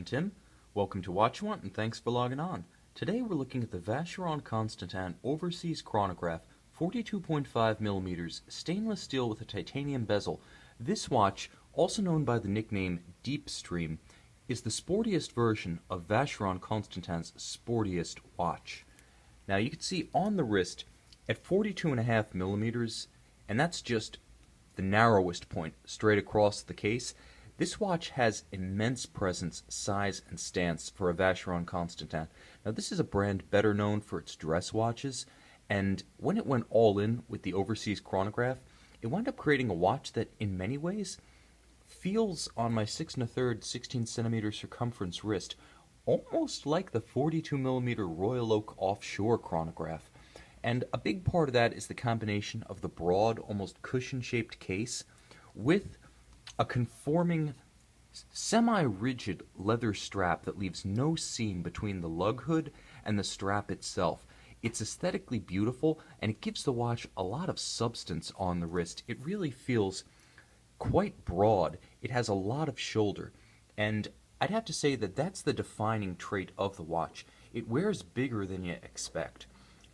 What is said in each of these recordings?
Tim. Welcome to Watch Want and thanks for logging on. Today we're looking at the Vacheron Constantin Overseas Chronograph 42.5 millimeters stainless steel with a titanium bezel. This watch, also known by the nickname Deep Stream, is the sportiest version of Vacheron Constantin's sportiest watch. Now you can see on the wrist at 42.5 millimeters, and that's just the narrowest point straight across the case. This watch has immense presence, size, and stance for a Vacheron Constantin. Now this is a brand better known for its dress watches, and when it went all in with the Overseas Chronograph, it wound up creating a watch that in many ways feels on my 6 1/3 16 centimeter circumference wrist almost like the 42 millimeter Royal Oak offshore chronograph. And a big part of that is the combination of the broad, almost cushion-shaped case with a conforming, semi-rigid leather strap that leaves no seam between the lug hood and the strap itself. It's aesthetically beautiful, and it gives the watch a lot of substance on the wrist. It really feels quite broad. It has a lot of shoulder, and I'd have to say that that's the defining trait of the watch. It wears bigger than you expect.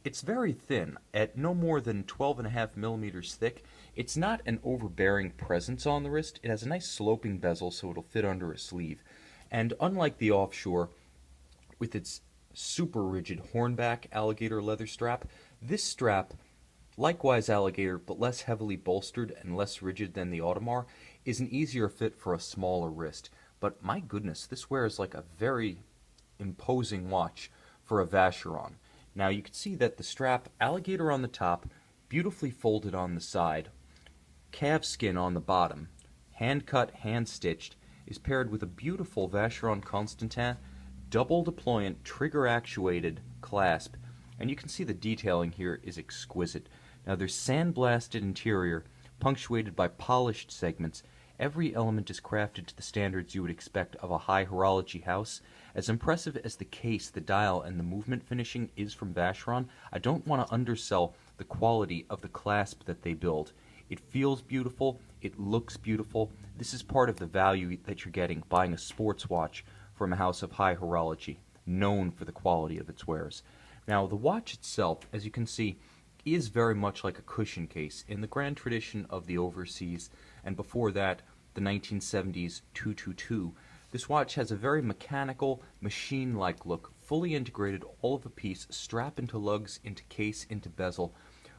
It's very thin, at no more than 12.5 millimeters thick. It's not an overbearing presence on the wrist. It has a nice sloping bezel so it'll fit under a sleeve. And unlike the offshore, with its super rigid hornback alligator leather strap, this strap, likewise alligator but less heavily bolstered and less rigid than the Audemars, is an easier fit for a smaller wrist. But my goodness, this wears like a very imposing watch for a Vacheron. Now you can see that the strap, alligator on the top, beautifully folded on the side, calfskin on the bottom, hand-cut, hand-stitched, is paired with a beautiful Vacheron Constantin double deployant trigger-actuated clasp, and you can see the detailing here is exquisite. Now there's sandblasted interior, punctuated by polished segments. Every element is crafted to the standards you would expect of a high horology house. As impressive as the case, the dial, and the movement finishing is from Vacheron, I don't want to undersell the quality of the clasp that they build. It feels beautiful, it looks beautiful. This is part of the value that you're getting buying a sports watch from a house of high horology, known for the quality of its wares. Now the watch itself, as you can see, is very much like a cushion case in the grand tradition of the Overseas, and before that, the 1970s 222. This watch has a very mechanical, machine-like look, fully integrated all of a piece, strap into lugs, into case, into bezel.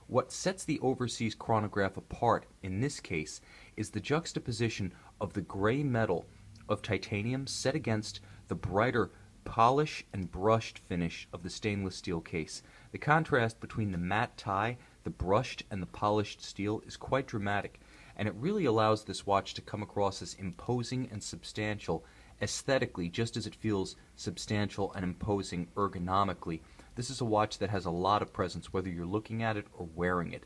What sets the Overseas Chronograph apart in this case is the juxtaposition of the gray metal of titanium set against the brighter polish and brushed finish of the stainless steel case. The contrast between the matte tie, the brushed, and the polished steel is quite dramatic, and it really allows this watch to come across as imposing and substantial aesthetically, just as it feels substantial and imposing ergonomically. This is a watch that has a lot of presence, whether you're looking at it or wearing it.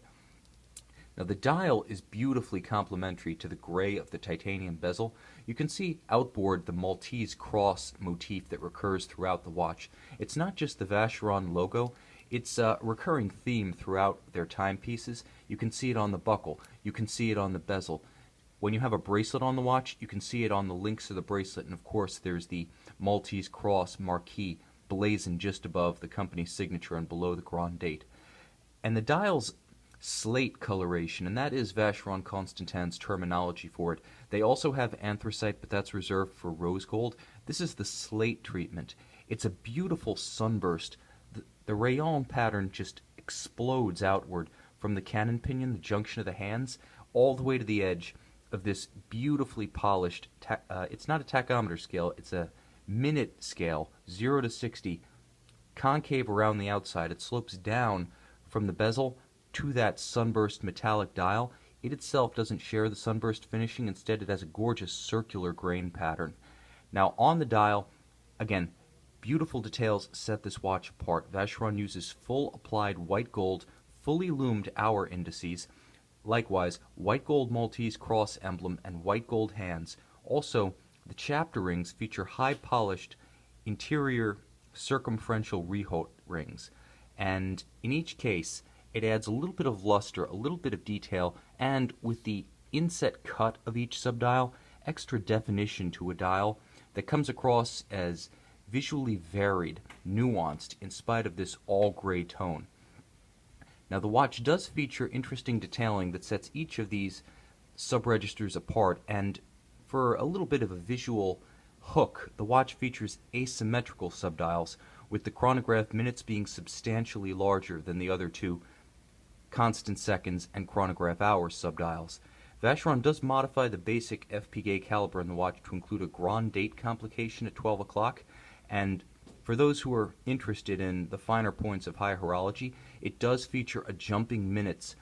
Now the dial is beautifully complementary to the gray of the titanium bezel. You can see outboard the Maltese cross motif that recurs throughout the watch. It's not just the Vacheron logo, it's a recurring theme throughout their timepieces. You can see it on the buckle, you can see it on the bezel. When you have a bracelet on the watch, you can see it on the links of the bracelet, and of course there's the Maltese cross marquee blazoned just above the company's signature and below the grand date. And the dial's slate coloration, and that is Vacheron Constantin's terminology for it. They also have anthracite, but that's reserved for rose gold. This is the slate treatment. It's a beautiful sunburst. The rayon pattern just explodes outward from the cannon pinion, the junction of the hands, all the way to the edge of this beautifully polished, it's not a tachometer scale, it's a minute scale, 0 to 60, concave around the outside. It slopes down from the bezel to that sunburst metallic dial. It itself doesn't share the sunburst finishing, instead it has a gorgeous circular grain pattern. Now on the dial, again, beautiful details set this watch apart. Vacheron uses full applied white gold, fully loomed hour indices, likewise white gold Maltese cross emblem and white gold hands. Also, the chapter rings feature high polished interior circumferential rehaut rings, and in each case it adds a little bit of luster, a little bit of detail, and with the inset cut of each subdial, extra definition to a dial that comes across as visually varied, nuanced, in spite of this all-gray tone. Now the watch does feature interesting detailing that sets each of these sub-registers apart, and for a little bit of a visual hook, the watch features asymmetrical subdials, with the chronograph minutes being substantially larger than the other two constant seconds and chronograph hours subdials. Vacheron does modify the basic Piguet caliber in the watch to include a grand date complication at 12 o'clock, and for those who are interested in the finer points of high horology, it does feature a jumping minute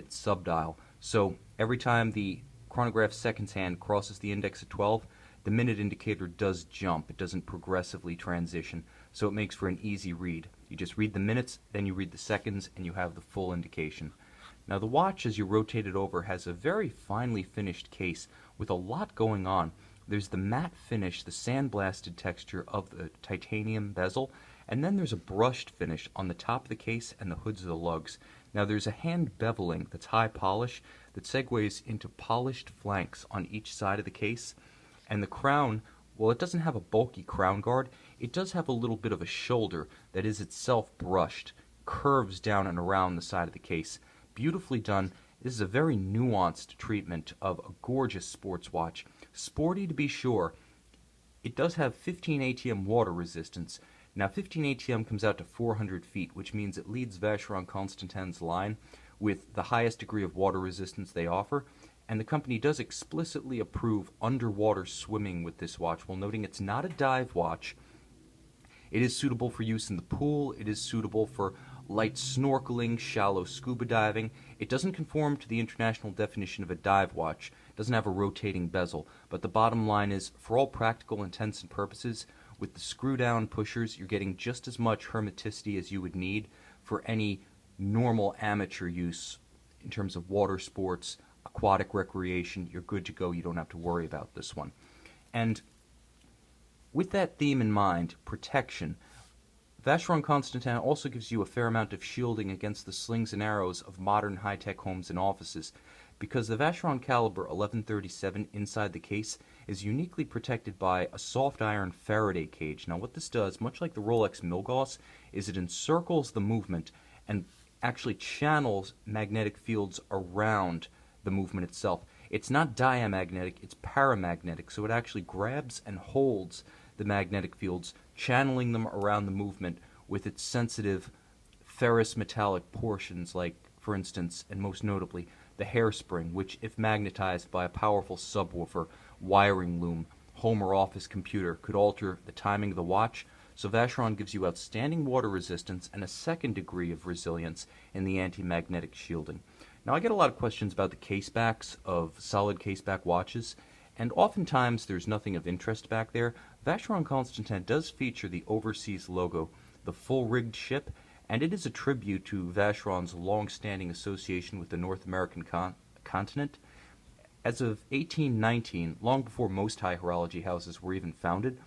subdial. So every time the chronograph seconds hand crosses the index at 12, the minute indicator does jump. It doesn't progressively transition, so it makes for an easy read. You just read the minutes, then you read the seconds, and you have the full indication. Now the watch, as you rotate it over, has a very finely finished case with a lot going on. There's the matte finish, the sandblasted texture of the titanium bezel, and then there's a brushed finish on the top of the case and the hoods of the lugs. Now there's a hand beveling that's high polish that segues into polished flanks on each side of the case, and the crown, well, it doesn't have a bulky crown guard. It does have a little bit of a shoulder that is itself brushed, curves down and around the side of the case. Beautifully done. This is a very nuanced treatment of a gorgeous sports watch. Sporty to be sure. It does have 15 ATM water resistance. Now 15 ATM comes out to 400 feet, which means it leads Vacheron Constantin's line with the highest degree of water resistance they offer, and the company does explicitly approve underwater swimming with this watch, while noting it's not a dive watch. It is suitable for use in the pool. It is suitable for light snorkeling, shallow scuba diving. It doesn't conform to the international definition of a dive watch. It doesn't have a rotating bezel, but the bottom line is, for all practical intents and purposes, with the screw-down pushers, you're getting just as much hermeticity as you would need for any normal amateur use in terms of water sports, aquatic recreation. You're good to go. You don't have to worry about this one. And with that theme in mind, protection, Vacheron Constantin also gives you a fair amount of shielding against the slings and arrows of modern high-tech homes and offices, because the Vacheron caliber 1137 inside the case is uniquely protected by a soft iron Faraday cage. Now what this does, much like the Rolex Milgauss, is it encircles the movement and actually channels magnetic fields around the movement itself. It's not diamagnetic, it's paramagnetic, so it actually grabs and holds the magnetic fields, channeling them around the movement with its sensitive ferrous metallic portions, like, for instance, and most notably, the hairspring, which, if magnetized by a powerful subwoofer, wiring loom, home or office computer, could alter the timing of the watch. So Vacheron gives you outstanding water resistance and a second degree of resilience in the anti-magnetic shielding. Now I get a lot of questions about the casebacks of solid caseback watches, and oftentimes there's nothing of interest back there. Vacheron Constantin does feature the Overseas logo, the full-rigged ship, and it is a tribute to Vacheron's long-standing association with the North American continent. As of 1819, long before most high horology houses were even founded,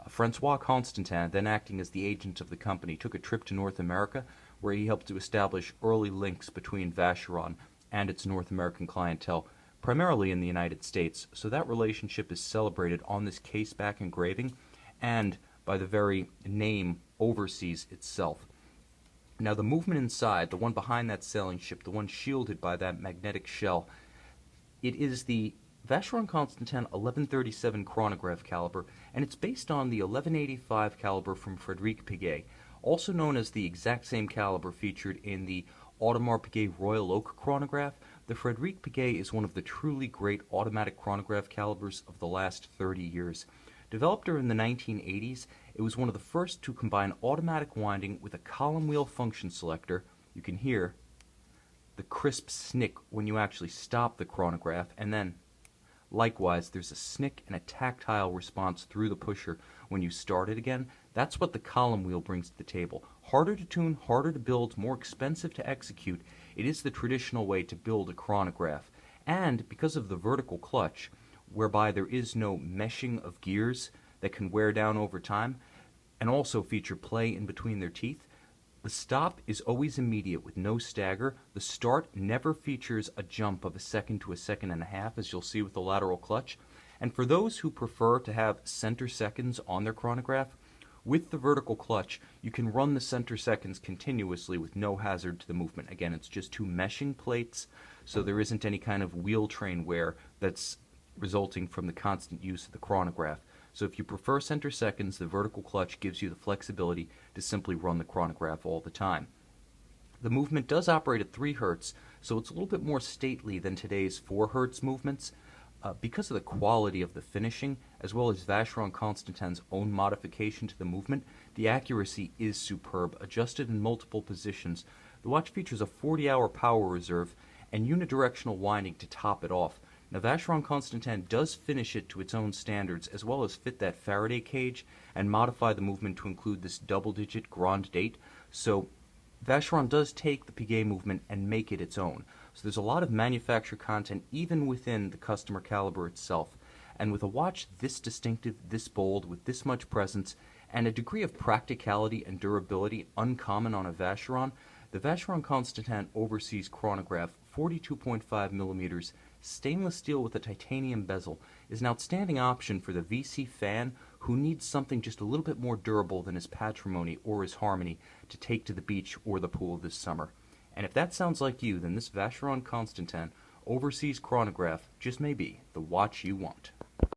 Francois Constantin, then acting as the agent of the company, took a trip to North America, where he helped to establish early links between Vacheron and its North American clientele, primarily in the United States. So that relationship is celebrated on this caseback engraving and by the very name Overseas itself. Now the movement inside, the one behind that sailing ship, the one shielded by that magnetic shell, it is the Vacheron Constantin 1137 chronograph caliber, and it's based on the 1185 caliber from Philippe Piguet, also known as the exact same caliber featured in the Audemars Piguet Royal Oak chronograph. The Philippe Piguet is one of the truly great automatic chronograph calibers of the last 30 years. Developed during the 1980s, it was one of the first to combine automatic winding with a column wheel function selector. You can hear the crisp snick when you actually stop the chronograph, and then likewise there's a snick and a tactile response through the pusher when you start it again. That's what the column wheel brings to the table. Harder to tune, harder to build, more expensive to execute. It is the traditional way to build a chronograph. And because of the vertical clutch, whereby there is no meshing of gears that can wear down over time, and also feature play in between their teeth, the stop is always immediate with no stagger. The start never features a jump of a second to a second and a half, as you'll see with the lateral clutch. And for those who prefer to have center seconds on their chronograph, with the vertical clutch, you can run the center seconds continuously with no hazard to the movement. Again, it's just two meshing plates, so there isn't any kind of wheel train wear that's resulting from the constant use of the chronograph. So if you prefer center seconds, the vertical clutch gives you the flexibility to simply run the chronograph all the time. The movement does operate at 3 Hz, so it's a little bit more stately than today's 4 Hz movements. Because of the quality of the finishing, as well as Vacheron Constantin's own modification to the movement, the accuracy is superb. Adjusted in multiple positions, the watch features a 40-hour power reserve and unidirectional winding to top it off. Now, Vacheron Constantin does finish it to its own standards, as well as fit that Faraday cage and modify the movement to include this double-digit grand date. So Vacheron does take the Piguet movement and make it its own. So there's a lot of manufacturer content even within the customer caliber itself. And with a watch this distinctive, this bold, with this much presence, and a degree of practicality and durability uncommon on a Vacheron, the Vacheron Constantin Overseas Chronograph 42.5 millimeters stainless steel with a titanium bezel is an outstanding option for the VC fan who needs something just a little bit more durable than his Patrimony or his Harmony to take to the beach or the pool this summer. And if that sounds like you, then this Vacheron Constantin Overseas Chronograph just may be the watch you want.